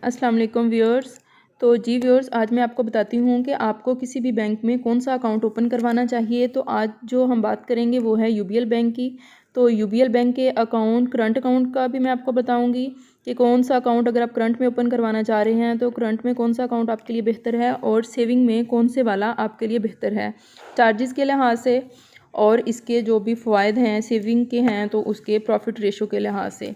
अस्सलाम वालेकुम व्यूअर्स। तो जी व्यूअर्स, आज मैं आपको बताती हूँ कि आपको किसी भी बैंक में कौन सा अकाउंट ओपन करवाना चाहिए। तो आज जो हम बात करेंगे वो है यूबीएल बैंक की। तो यूबीएल बैंक के अकाउंट, करंट अकाउंट का भी मैं आपको बताऊँगी कि कौन सा अकाउंट अगर आप करंट में ओपन करवाना चाह रहे हैं तो करंट में कौन सा अकाउंट आपके लिए बेहतर है और सेविंग में कौन से वाला आपके लिए बेहतर है, चार्जेस के लिहाज से और इसके जो भी फ़वाइद हैं सेविंग के हैं तो उसके प्रॉफिट रेशो के लिहाज से।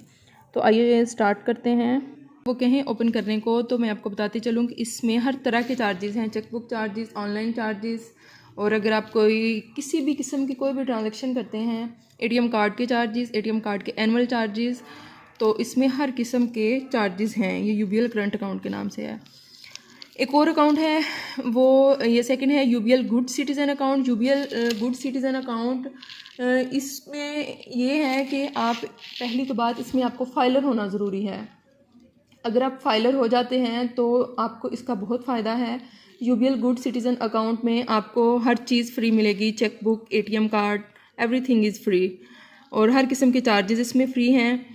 तो आइए स्टार्ट करते हैं। वो कहें ओपन करने को तो मैं आपको बताती चलूँ कि इसमें हर तरह के चार्जेस हैं, चेकबुक चार्जेस, ऑनलाइन चार्जेस, और अगर आप कोई किसी भी किस्म की कोई भी ट्रांजैक्शन करते हैं, एटीएम कार्ड के चार्जेस, एटीएम कार्ड के एनुअल चार्जेस, तो इसमें हर किस्म के चार्जेस हैं। ये यूबीएल करंट अकाउंट के नाम से है। एक और अकाउंट है वो ये सेकंड है UBL good citizen account. UBL good citizen account, इसमें ये है कि आप पहली तो बात इसमें आपको फाइलर होना ज़रूरी है। अगर आप फाइलर हो जाते हैं तो आपको इसका बहुत फ़ायदा है। यूबीएल गुड सिटीज़न अकाउंट में आपको हर चीज़ फ्री मिलेगी, chequebook, ATM card, everything is free, और हर किस्म के चार्जेस इसमें फ्री हैं।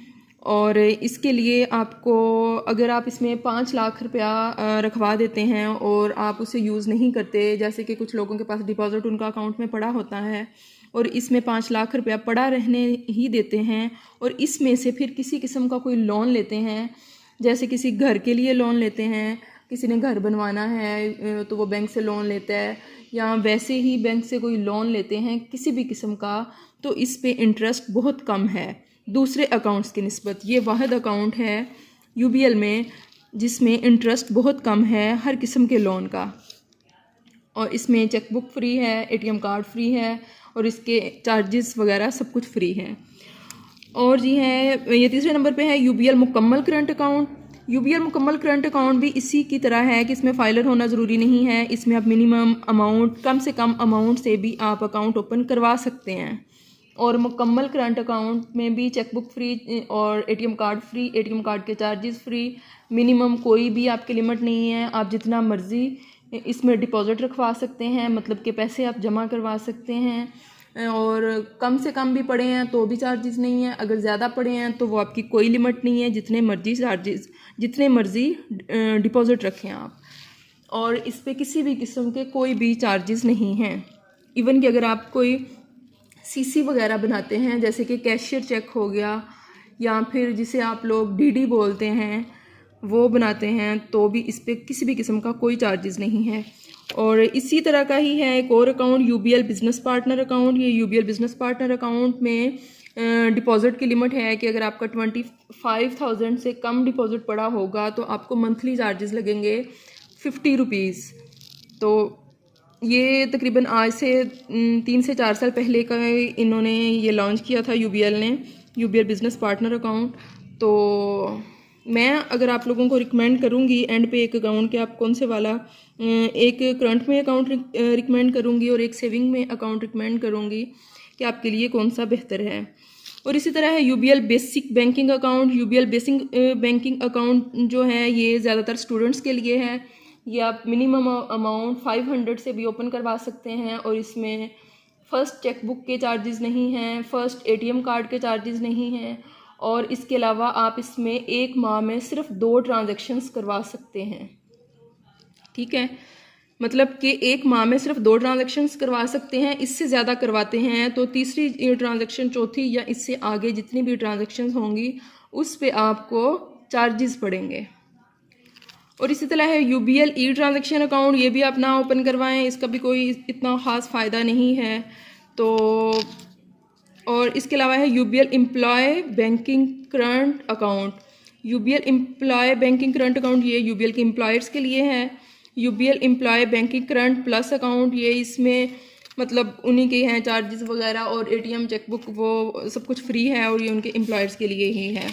और इसके लिए आपको अगर आप इसमें 5 लाख रुपया रखवा देते हैं और आप उसे यूज़ नहीं करते, जैसे कि कुछ लोगों के पास डिपॉजिट उनका अकाउंट में पड़ा होता है और इसमें 5 लाख रुपया पड़ा रहने ही देते हैं और इसमें से फिर किसी किस्म का कोई लोन लेते हैं, जैसे किसी घर के लिए लोन लेते हैं, किसी ने घर बनवाना है तो वो बैंक से लोन लेता है, या वैसे ही बैंक से कोई लोन लेते हैं किसी भी किस्म का, तो इस पे इंटरेस्ट बहुत कम है दूसरे अकाउंट्स की निस्बत। ये वाहिद अकाउंट है यूबीएल में जिसमें इंटरेस्ट बहुत कम है हर किस्म के लोन का, और इसमें चेकबुक फ्री है, एटीएम कार्ड फ्री है और इसके चार्जेस वगैरह सब कुछ फ्री हैं। और जी है ये तीसरे नंबर पे है यूबीएल मुकम्मल करंट अकाउंट। यूबीएल मुकम्मल करंट अकाउंट भी इसी की तरह है कि इसमें फाइलर होना ज़रूरी नहीं है। इसमें आप मिनिमम अमाउंट, कम से कम अमाउंट से भी आप अकाउंट ओपन करवा सकते हैं। और मुकम्मल करंट अकाउंट में भी चेकबुक फ्री और ATM card free, ATM card के चार्जेस फ्री, मिनिमम कोई भी आपकी लिमिट नहीं है, आप जितना मर्ज़ी इसमें डिपॉजिट रखवा सकते हैं, मतलब कि पैसे आप जमा करवा सकते हैं। और कम से कम भी पड़े हैं तो भी चार्जेस नहीं है, अगर ज़्यादा पड़े हैं तो वो आपकी कोई लिमिट नहीं है, जितने मर्जी चार्जेस, जितने मर्जी डिपॉजिट रखें आप, और इस पर किसी भी किस्म के कोई भी चार्जेस नहीं हैं। इवन कि अगर आप कोई सीसी वगैरह बनाते हैं, जैसे कि कैशियर चेक हो गया या फिर जिसे आप लोग डीडी बोलते हैं, वो बनाते हैं तो भी इस पर किसी भी किस्म का कोई चार्जेस नहीं है। और इसी तरह का ही है एक और account UBL business partner account. ये यूबीएल बिज़नेस पार्टनर अकाउंट में डिपॉजिट की लिमिट है कि अगर आपका 25,000 से कम डिपॉजिट पड़ा होगा तो आपको मंथली चार्जेस लगेंगे 50 रुपीज़। तो ये तकरीबन आज से 3 से 4 साल पहले का इन्होंने ये लॉन्च किया था यूबीएल ने, यूबीएल बिज़नेस पार्टनर अकाउंट। तो मैं अगर आप लोगों को रिकमेंड करूंगी एंड पे एक अकाउंट के आप कौन से वाला, एक करंट में अकाउंट रिकमेंड करूंगी और एक सेविंग में अकाउंट रिकमेंड करूंगी कि आपके लिए कौन सा बेहतर है। और इसी तरह है UBL basic banking account. UBL basic banking account जो है ये ज़्यादातर स्टूडेंट्स के लिए है। ये आप मिनिमम अमाउंट 500 से भी ओपन करवा सकते हैं और इसमें फ़र्स्ट चेकबुक के चार्जेस नहीं हैं, फ़र्स्ट एटीएम कार्ड के चार्जेस नहीं हैं, और इसके अलावा आप इसमें एक माह में सिर्फ 2 ट्रांजैक्शंस करवा सकते हैं। ठीक है, मतलब कि एक माह में सिर्फ 2 ट्रांजैक्शंस करवा सकते हैं। इससे ज़्यादा करवाते हैं तो तीसरी ट्रांजैक्शन, चौथी या इससे आगे जितनी भी ट्रांजैक्शंस होंगी उस पे आपको चार्जेस पड़ेंगे। और इसी तरह है यूबीएल ई ट्रांजैक्शन अकाउंट। ये भी आप ना ओपन करवाएं, इसका भी कोई इतना ख़ास फ़ायदा नहीं है। तो और इसके अलावा है UBL employ banking current account. UBL employ banking current account ये यूबीएल के एम्प्लॉयर्स के लिए है। UBL employ banking current plus account, ये इसमें मतलब उन्हीं के हैं चार्जेस वगैरह, और एटीएम, चेकबुक वो सब कुछ फ्री है और ये उनके एम्प्लॉयर्स के लिए ही है।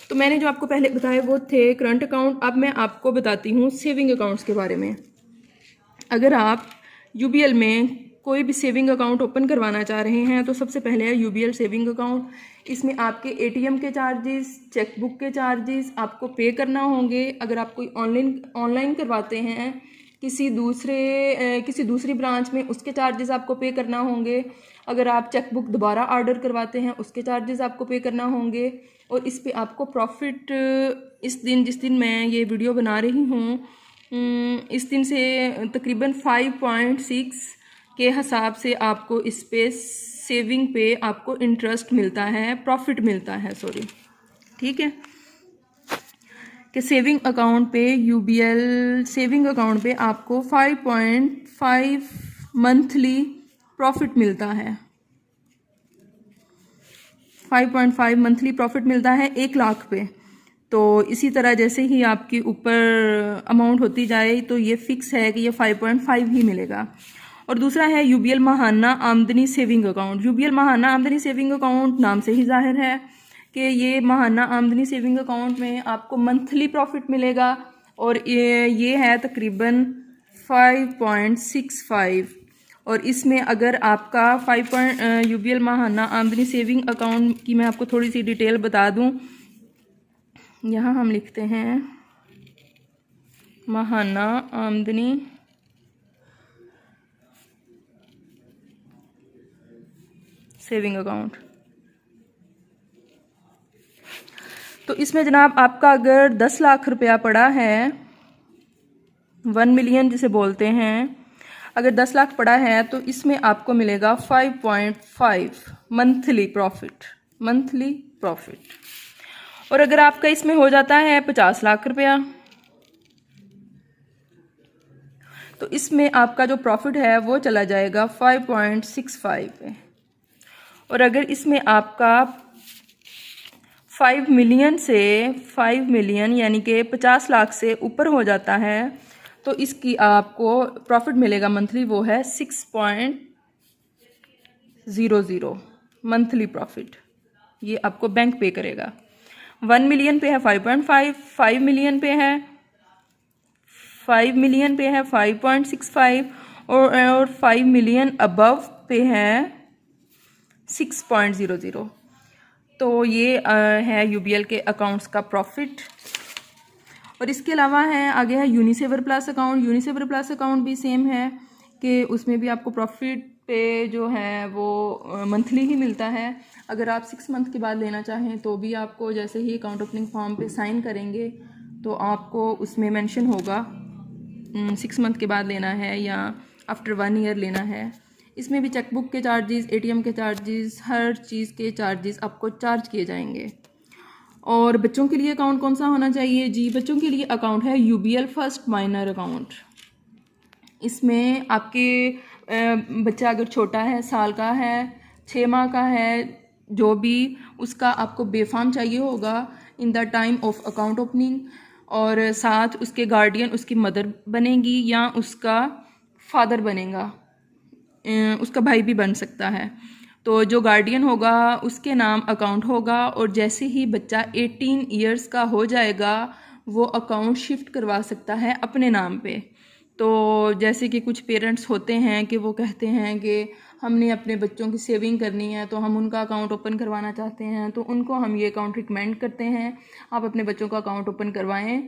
तो मैंने जो आपको पहले बताए वो थे करंट अकाउंट। अब मैं आपको बताती हूँ सेविंग अकाउंट्स के बारे में। अगर आप यूबीएल में कोई भी सेविंग अकाउंट ओपन करवाना चाह रहे हैं तो सबसे पहले है यूबीएल सेविंग अकाउंट। इसमें आपके एटीएम के चार्जेस, चेकबुक के चार्जेस आपको पे करना होंगे। अगर आप कोई ऑनलाइन करवाते हैं किसी दूसरी ब्रांच में, उसके चार्जेस आपको पे करना होंगे। अगर आप चेकबुक दोबारा ऑर्डर करवाते हैं उसके चार्जेस आपको पे करना होंगे। और इस पे आपको प्रॉफिट इस दिन जिस दिन मैं ये वीडियो बना रही हूँ इस दिन से तकरीबन 5.6 के हिसाब से आपको इस पे सेविंग पे आपको इंटरेस्ट मिलता है, प्रॉफिट मिलता है, सॉरी, ठीक है, कि सेविंग अकाउंट पे यूबीएल सेविंग अकाउंट पे आपको 5.5 मंथली प्रॉफिट मिलता है। 5.5 मंथली प्रॉफिट मिलता है 1 लाख पे। तो इसी तरह जैसे ही आपकी ऊपर अमाउंट होती जाए तो ये फिक्स है कि ये 5.5 ही मिलेगा। और दूसरा है यूबीएल माहाना आमदनी सेविंग अकाउंट। यूबीएल माहाना आमदनी सेविंग अकाउंट नाम से ही जाहिर है कि ये माहाना आमदनी सेविंग अकाउंट में आपको मंथली प्रॉफिट मिलेगा और ये है तकरीबन 5.65। और इसमें अगर आपका यूबीएल माहाना आमदनी सेविंग अकाउंट की मैं आपको थोड़ी सी डिटेल बता दूं। यहाँ हम लिखते हैं माहाना आमदनी सेविंग अकाउंट। तो इसमें जनाब आपका अगर 10 लाख रुपया पड़ा है, 1 मिलियन जिसे बोलते हैं, अगर 10 लाख पड़ा है तो इसमें आपको मिलेगा 5.5 मंथली प्रॉफिट। और अगर आपका इसमें हो जाता है 50 लाख रुपया तो इसमें आपका जो प्रॉफिट है वो चला जाएगा 5.65 पे। और अगर इसमें आपका 5 मिलियन यानी कि 50 लाख से ऊपर हो जाता है तो इसकी आपको प्रॉफिट मिलेगा मंथली, वो है 6.00 मंथली प्रॉफिट। ये आपको बैंक पे करेगा। 1 मिलियन पे है 5.5, 5 मिलियन पे है 5.65 और 5 मिलियन अबव पे है 6.00। तो ये है यूबीएल के अकाउंट्स का प्रॉफिट। और इसके अलावा है आगे है यूनिसेवर प्लस अकाउंट। यूनिसेवर प्लस अकाउंट भी सेम है कि उसमें भी आपको प्रॉफिट पे जो है वो मंथली ही मिलता है। अगर आप 6 मंथ के बाद लेना चाहें तो भी आपको जैसे ही अकाउंट ओपनिंग फॉर्म पे साइन करेंगे तो आपको उसमें मेंशन होगा 6 मंथ के बाद लेना है या आफ्टर 1 ईयर लेना है। इसमें भी चेकबुक के चार्जेस, एटीएम के चार्जेस, हर चीज़ के चार्जेस आपको चार्ज किए जाएंगे। और बच्चों के लिए अकाउंट कौन सा होना चाहिए जी? बच्चों के लिए अकाउंट है यूबीएल फर्स्ट माइनर अकाउंट। इसमें आपके बच्चा अगर छोटा है, साल का है, 6 माह का है, जो भी, उसका आपको बेफाम चाहिए होगा in the time of account opening. और साथ उसके गार्डियन उसकी मदर बनेगी या उसका फादर बनेगा, उसका भाई भी बन सकता है। तो जो गार्डियन होगा उसके नाम अकाउंट होगा और जैसे ही बच्चा 18 ईयर्स का हो जाएगा वो अकाउंट शिफ्ट करवा सकता है अपने नाम पे। तो जैसे कि कुछ पेरेंट्स होते हैं कि वो कहते हैं कि हमने अपने बच्चों की सेविंग करनी है तो हम उनका अकाउंट ओपन करवाना चाहते हैं, तो उनको हम ये अकाउंट रिकमेंड करते हैं आप अपने बच्चों का अकाउंट ओपन करवाएं।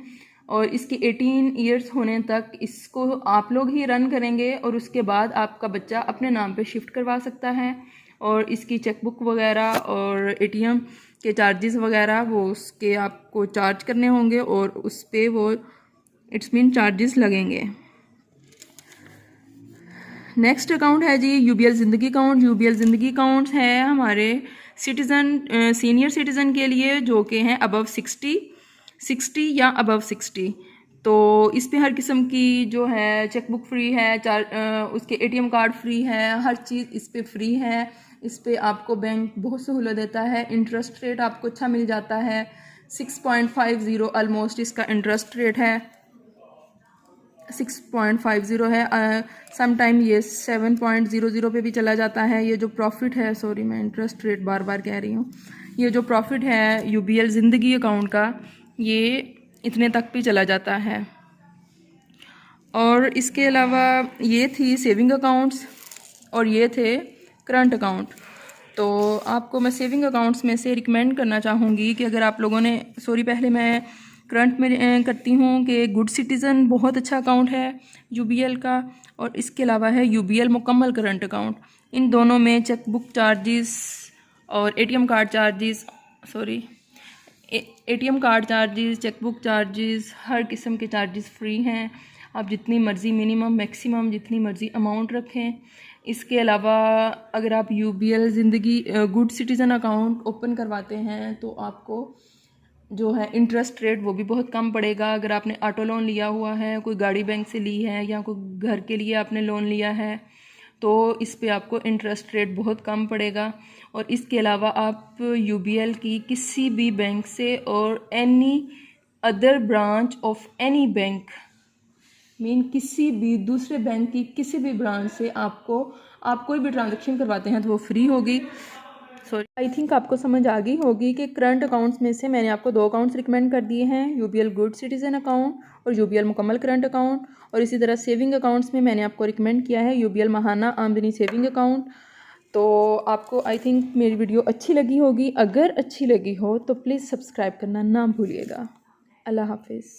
और इसकी 18 ईयर्स होने तक इसको आप लोग ही रन करेंगे और उसके बाद आपका बच्चा अपने नाम पे शिफ्ट करवा सकता है। और इसकी चेकबुक वगैरह और एटीएम के चार्जेस वगैरह वो उसके आपको चार्ज करने होंगे और उस पर वो इट्स मीन चार्जेस लगेंगे। नेक्स्ट अकाउंट है जी यूबीएल ज़िंदगी अकाउंट। यूबीएल ज़िंदगी अकाउंट है हमारे सीनियर सिटीज़न के लिए जो कि हैं अबव 60 या अबव 60। तो इस पे हर किस्म की जो है चेकबुक फ्री है, उसके एटीएम कार्ड फ्री है, हर चीज़ इस पे फ्री है। इस पे आपको बैंक बहुत सहूलत देता है। इंटरेस्ट रेट आपको अच्छा मिल जाता है 6.50 ऑलमोस्ट इसका इंटरेस्ट रेट है, 6.50 है। सम टाइम ये 7.00 पे भी चला जाता है। ये जो प्रॉफिट है, सॉरी मैं इंटरेस्ट रेट बार बार कह रही हूँ, ये जो प्रॉफिट है यूबीएल ज़िंदगी अकाउंट का ये इतने तक भी चला जाता है। और इसके अलावा ये थी सेविंग अकाउंट्स और ये थे करंट अकाउंट। तो आपको मैं सेविंग अकाउंट्स में से रिकमेंड करना चाहूँगी कि अगर आप लोगों ने, सॉरी पहले मैं करंट में करती हूँ कि गुड सिटीज़न बहुत अच्छा अकाउंट है यूबीएल का। और इसके अलावा है यूबीएल मुकम्मल करंट अकाउंट। इन दोनों में चेकबुक चार्जेस और ATM card charges, sorry ATM card charges, chequebook charges, हर किस्म के चार्जेस फ्री हैं। आप जितनी मर्ज़ी मिनिमम मैक्सिमम जितनी मर्ज़ी अमाउंट रखें। इसके अलावा अगर आप UBL ज़िंदगी गुड सिटीज़न अकाउंट ओपन करवाते हैं तो आपको जो है इंटरेस्ट रेट वो भी बहुत कम पड़ेगा। अगर आपने ऑटो लोन लिया हुआ है, कोई गाड़ी बैंक से ली है या कोई घर के लिए आपने लोन लिया है तो इस पे आपको इंटरेस्ट रेट बहुत कम पड़ेगा। और इसके अलावा आप UBL की किसी भी बैंक से और any other branch of any bank किसी भी दूसरे बैंक की किसी भी ब्रांच से आप कोई भी ट्रांजेक्शन करवाते हैं तो वो फ्री होगी। सॉरी, आई थिंक आपको समझ आ गई होगी कि करंट अकाउंट्स में से मैंने आपको 2 अकाउंट्स रिकमेंड कर दिए हैं, UBL गुड सिटीज़न अकाउंट और UBL मुकम्मल करंट अकाउंट। और इसी तरह सेविंग अकाउंट्स में मैंने आपको रिकमेंड किया है UBL माहाना आमदनी सेविंग अकाउंट। तो आपको आई थिंक मेरी वीडियो अच्छी लगी होगी। अगर अच्छी लगी हो तो प्लीज़ सब्सक्राइब करना ना भूलिएगा। अल्लाह हाफिज़।